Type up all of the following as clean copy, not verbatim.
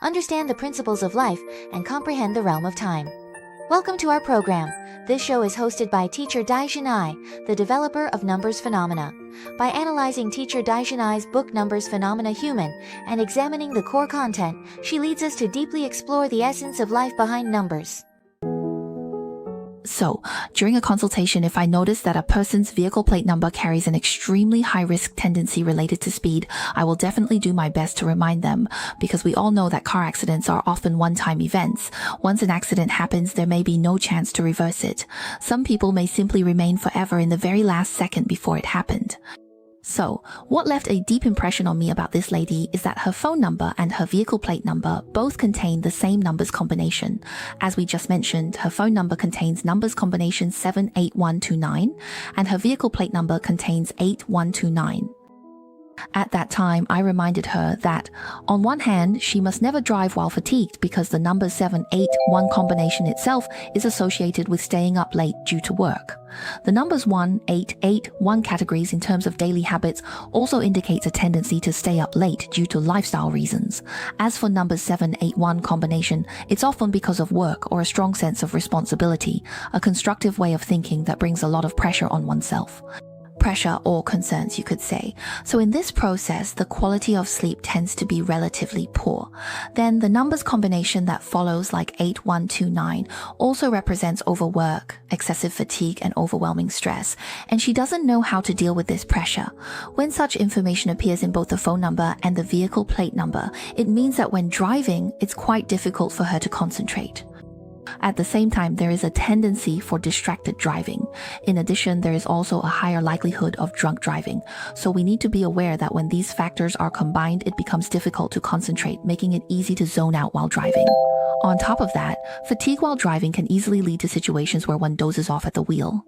understand the principles of life, and comprehend the realm of time. Welcome to our program. This show is hosted by teacher Dai Shanai, the developer of Numbers Phenomena. By analyzing teacher Dai Shanai's book Numbers Phenomena Human and examining the core content, she leads us to deeply explore the essence of life behind numbers. So, during a consultation, if I notice that a person's vehicle plate number carries an extremely high-risk tendency related to speed, I will definitely do my best to remind them, because we all know that car accidents are often one-time events. Once an accident happens, there may be no chance to reverse it. Some people may simply remain forever in the very last second before it happened. So, what left a deep impression on me about this lady is that her phone number and her vehicle plate number both contain the same numbers combination. As we just mentioned, her phone number contains numbers combination 78129, and her vehicle plate number contains 8129. At that time, I reminded her that, on one hand, she must never drive while fatigued because the number 781 combination itself is associated with staying up late due to work. The numbers 1, 8, 8, 1 categories in terms of daily habits also indicates a tendency to stay up late due to lifestyle reasons. As for number 781 combination, it's often because of work or a strong sense of responsibility, a constructive way of thinking that brings a lot of pressure on oneself. Pressure or concerns, you could say. So in this process, the quality of sleep tends to be relatively poor. Then the numbers combination that follows, like 8129, also represents overwork, excessive fatigue, and overwhelming stress. And she doesn't know how to deal with this pressure. When such information appears in both the phone number and the vehicle plate number, it means that when driving, it's quite difficult for her to concentrate. At the same time, there is a tendency for distracted driving. In addition, there is also a higher likelihood of drunk driving. So we need to be aware that when these factors are combined, it becomes difficult to concentrate, making it easy to zone out while driving. On top of that, fatigue while driving can easily lead to situations where one dozes off at the wheel.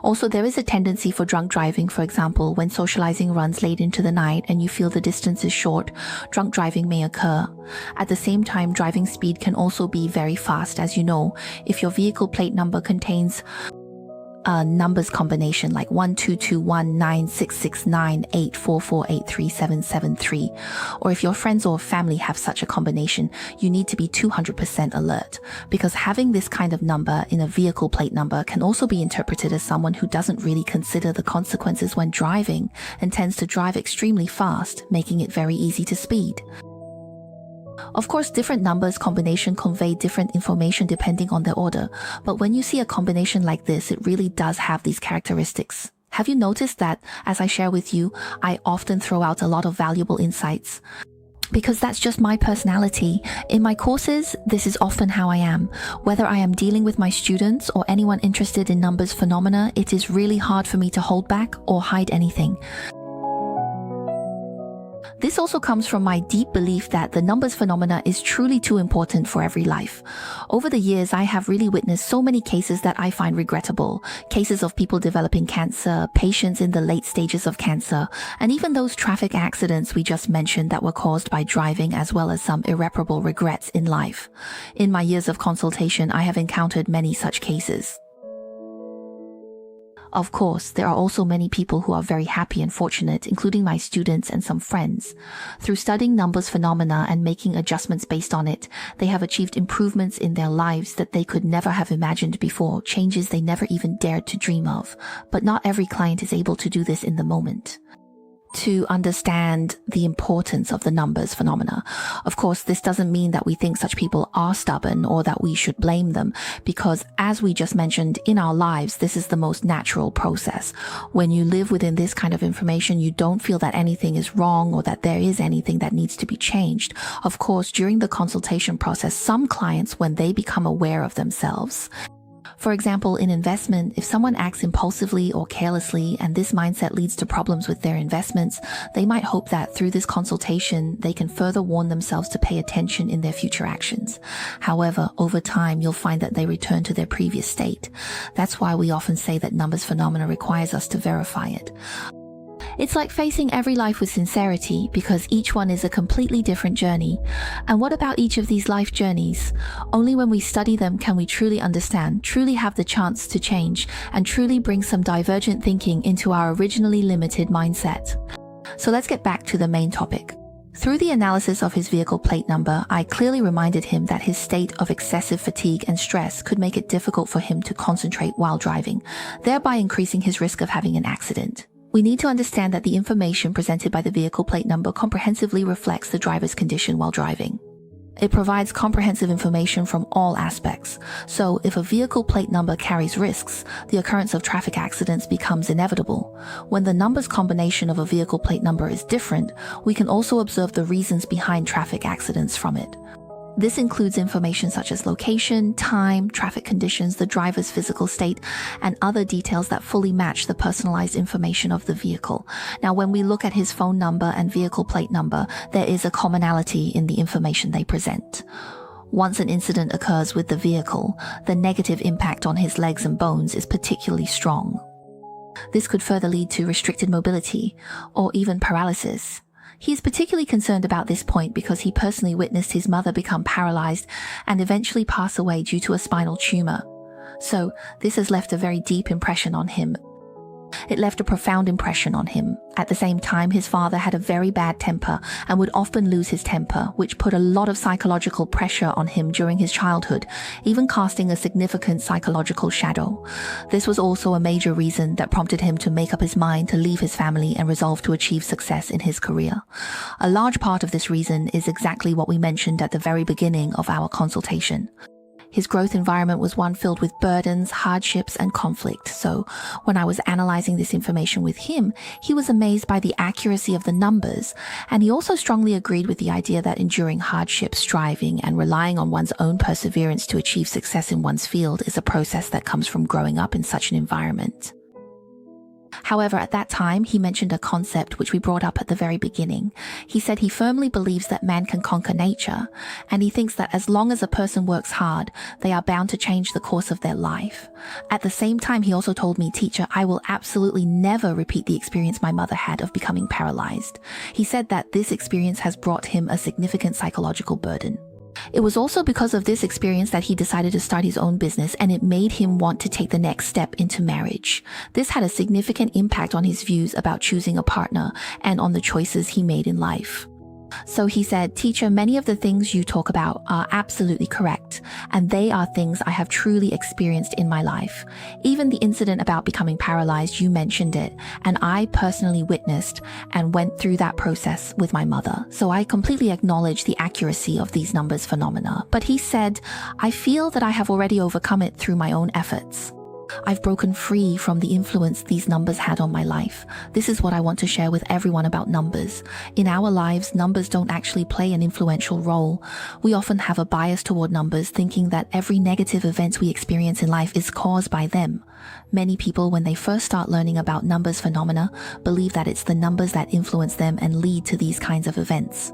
Also, there is a tendency for drunk driving. For example, when socializing runs late into the night and you feel the distance is short, drunk driving may occur. At the same time, driving speed can also be very fast. As you know, if your vehicle plate number contains a numbers combination like 12219669844837773, or if your friends or family have such a combination, you need to be 200% alert, because having this kind of number in a vehicle plate number can also be interpreted as someone who doesn't really consider the consequences when driving and tends to drive extremely fast, making it very easy to speed. Of course, different numbers combination convey different information depending on their order, but when you see a combination like this, it really does have these characteristics. Have you noticed that, as I share with you, I often throw out a lot of valuable insights? Because that's just my personality. In my courses, this is often how I am. Whether I am dealing with my students or anyone interested in numbers phenomena, it is really hard for me to hold back or hide anything. This also comes from my deep belief that the numbers phenomena is truly too important for every life. Over the years, I have really witnessed so many cases that I find regrettable. Cases of people developing cancer, patients in the late stages of cancer, and even those traffic accidents we just mentioned that were caused by driving, as well as some irreparable regrets in life. In my years of consultation, I have encountered many such cases. Of course, there are also many people who are very happy and fortunate, including my students and some friends. Through studying numbers phenomena and making adjustments based on it, they have achieved improvements in their lives that they could never have imagined before, changes they never even dared to dream of. But not every client is able to do this in the moment. To understand the importance of the numbers phenomena. Of course, this doesn't mean that we think such people are stubborn or that we should blame them, because as we just mentioned, in our lives, this is the most natural process. When you live within this kind of information, you don't feel that anything is wrong or that there is anything that needs to be changed. Of course, during the consultation process, some clients, when they become aware of themselves, for example, in investment, if someone acts impulsively or carelessly and this mindset leads to problems with their investments, they might hope that through this consultation, they can further warn themselves to pay attention in their future actions. However, over time, you'll find that they return to their previous state. That's why we often say that numbers phenomena requires us to verify it. It's like facing every life with sincerity, because each one is a completely different journey. And what about each of these life journeys? Only when we study them can we truly understand, truly have the chance to change, and truly bring some divergent thinking into our originally limited mindset. So let's get back to the main topic. Through the analysis of his vehicle plate number, I clearly reminded him that his state of excessive fatigue and stress could make it difficult for him to concentrate while driving, thereby increasing his risk of having an accident. We need to understand that the information presented by the vehicle plate number comprehensively reflects the driver's condition while driving. It provides comprehensive information from all aspects. So if a vehicle plate number carries risks, the occurrence of traffic accidents becomes inevitable. When the numbers combination of a vehicle plate number is different, we can also observe the reasons behind traffic accidents from it. This includes information such as location, time, traffic conditions, the driver's physical state, and other details that fully match the personalized information of the vehicle. Now, when we look at his phone number and vehicle plate number, there is a commonality in the information they present. Once an incident occurs with the vehicle, the negative impact on his legs and bones is particularly strong. This could further lead to restricted mobility or even paralysis. He is particularly concerned about this point because he personally witnessed his mother become paralyzed and eventually pass away due to a spinal tumor. So this has left a very deep impression on him. It left a profound impression on him. At the same time, his father had a very bad temper and would often lose his temper, which put a lot of psychological pressure on him during his childhood, even casting a significant psychological shadow. This was also a major reason that prompted him to make up his mind to leave his family and resolve to achieve success in his career. A large part of this reason is exactly what we mentioned at the very beginning of our consultation. His growth environment was one filled with burdens, hardships, and conflict. So when I was analyzing this information with him, he was amazed by the accuracy of the numbers. And he also strongly agreed with the idea that enduring hardship, striving, and relying on one's own perseverance to achieve success in one's field is a process that comes from growing up in such an environment. However, at that time, he mentioned a concept which we brought up at the very beginning. He said he firmly believes that man can conquer nature, and he thinks that as long as a person works hard, they are bound to change the course of their life. At the same time, he also told me, "Teacher, I will absolutely never repeat the experience my mother had of becoming paralyzed." He said that this experience has brought him a significant psychological burden. It was also because of this experience that he decided to start his own business, and it made him want to take the next step into marriage. This had a significant impact on his views about choosing a partner and on the choices he made in life. So he said, "Teacher, many of the things you talk about are absolutely correct, and they are things I have truly experienced in my life. Even the incident about becoming paralyzed, you mentioned it, and I personally witnessed and went through that process with my mother. So I completely acknowledge the accuracy of these numbers phenomena." But he said, "I feel that I have already overcome it through my own efforts. I've broken free from the influence these numbers had on my life. This is what I want to share with everyone about numbers. In our lives, numbers don't actually play an influential role. We often have a bias toward numbers, thinking that every negative event we experience in life is caused by them. Many people, when they first start learning about numbers phenomena, believe that it's the numbers that influence them and lead to these kinds of events.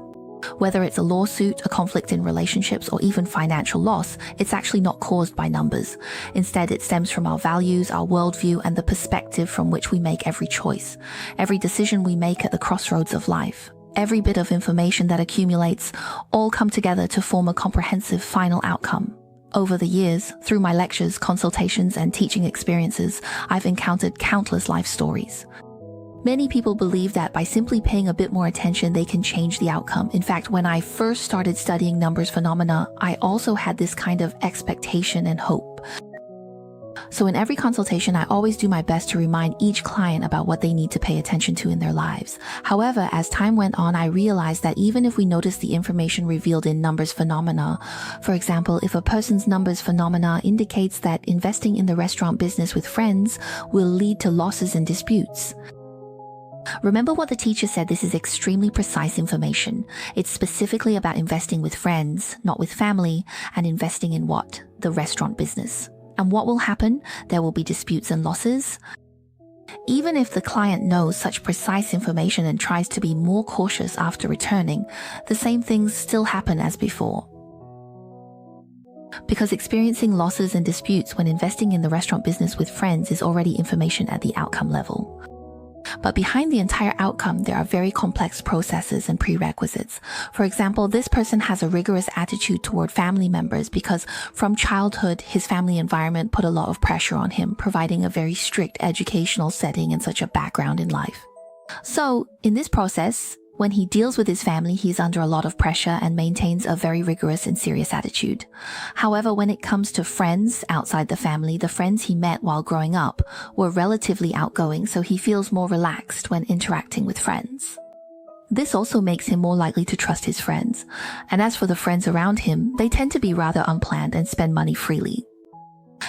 Whether it's a lawsuit, a conflict in relationships, or even financial loss, it's actually not caused by numbers. Instead, it stems from our values, our worldview, and the perspective from which we make every choice, every decision we make at the crossroads of life. Every bit of information that accumulates all come together to form a comprehensive final outcome. Over the years, through my lectures, consultations, and teaching experiences, I've encountered countless life stories. Many people believe that by simply paying a bit more attention, they can change the outcome. In fact, when I first started studying numbers phenomena, I also had this kind of expectation and hope. So in every consultation, I always do my best to remind each client about what they need to pay attention to in their lives. However, as time went on, I realized that even if we notice the information revealed in numbers phenomena, for example, if a person's numbers phenomena indicates that investing in the restaurant business with friends will lead to losses and disputes, remember what the teacher said, this is extremely precise information. It's specifically about investing with friends, not with family, and investing in what? The restaurant business. And what will happen? There will be disputes and losses. Even if the client knows such precise information and tries to be more cautious after returning, the same things still happen as before. Because experiencing losses and disputes when investing in the restaurant business with friends is already information at the outcome level. But behind the entire outcome, there are very complex processes and prerequisites. For example, this person has a rigorous attitude toward family members because from childhood, his family environment put a lot of pressure on him, providing a very strict educational setting and such a background in life. So, in this process, When he deals with his family, he's under a lot of pressure and maintains a very rigorous and serious attitude. However, when it comes to friends outside the family, the friends he met while growing up were relatively outgoing, so he feels more relaxed when interacting with friends. This also makes him more likely to trust his friends. And as for the friends around him, they tend to be rather unplanned and spend money freely.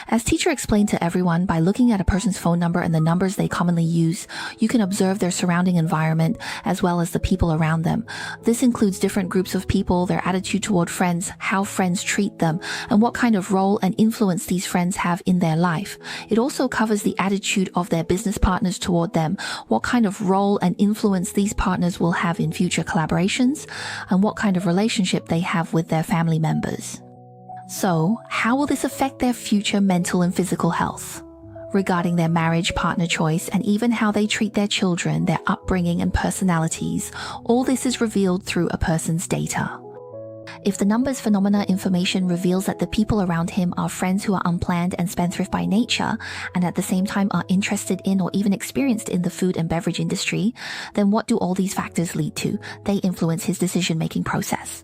As teacher explained to everyone, by looking at a person's phone number and the numbers they commonly use, you can observe their surrounding environment as well as the people around them. This includes different groups of people, their attitude toward friends, how friends treat them, and what kind of role and influence these friends have in their life. It also covers the attitude of their business partners toward them, what kind of role and influence these partners will have in future collaborations, and what kind of relationship they have with their family members. So, how will this affect their future mental and physical health? Regarding their marriage, partner choice, and even how they treat their children, their upbringing and personalities, all this is revealed through a person's data. If the numbers phenomena information reveals that the people around him are friends who are unplanned and spendthrift by nature, and at the same time are interested in or even experienced in the food and beverage industry, then what do all these factors lead to? They influence his decision-making process.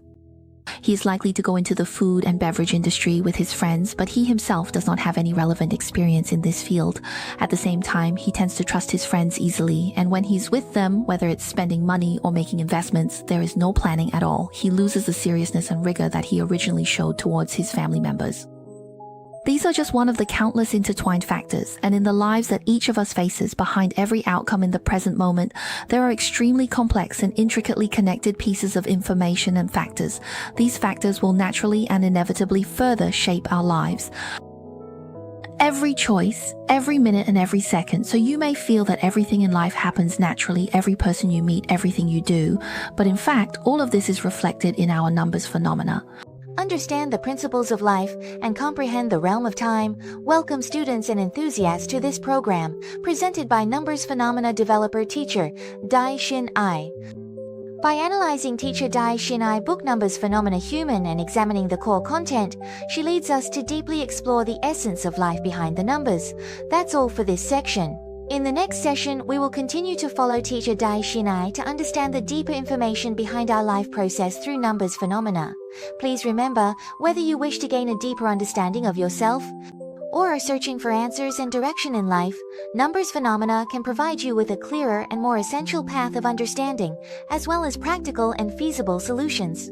He is likely to go into the food and beverage industry with his friends, but he himself does not have any relevant experience in this field. At the same time, he tends to trust his friends easily, and when he's with them, whether it's spending money or making investments, there is no planning at all. He loses the seriousness and rigor that he originally showed towards his family members. These are just one of the countless intertwined factors, and in the lives that each of us faces, behind every outcome in the present moment, there are extremely complex and intricately connected pieces of information and factors. These factors will naturally and inevitably further shape our lives. Every choice, every minute and every second. So you may feel that everything in life happens naturally, every person you meet, everything you do, but in fact, all of this is reflected in our numbers phenomena. Understand the principles of life and comprehend the realm of time. Welcome students and enthusiasts to this program, presented by Numbers Phenomena developer teacher Dai-Shin Ai. By analyzing teacher Dai-Shin Ai book Numbers Phenomena Human and examining the core content, she leads us to deeply explore the essence of life behind the numbers. That's all for this section. In the next session, we will continue to follow teacher Dai-Shin Ai to understand the deeper information behind our life process through numbers phenomena. Please remember, whether you wish to gain a deeper understanding of yourself or are searching for answers and direction in life, numbers phenomena can provide you with a clearer and more essential path of understanding, as well as practical and feasible solutions.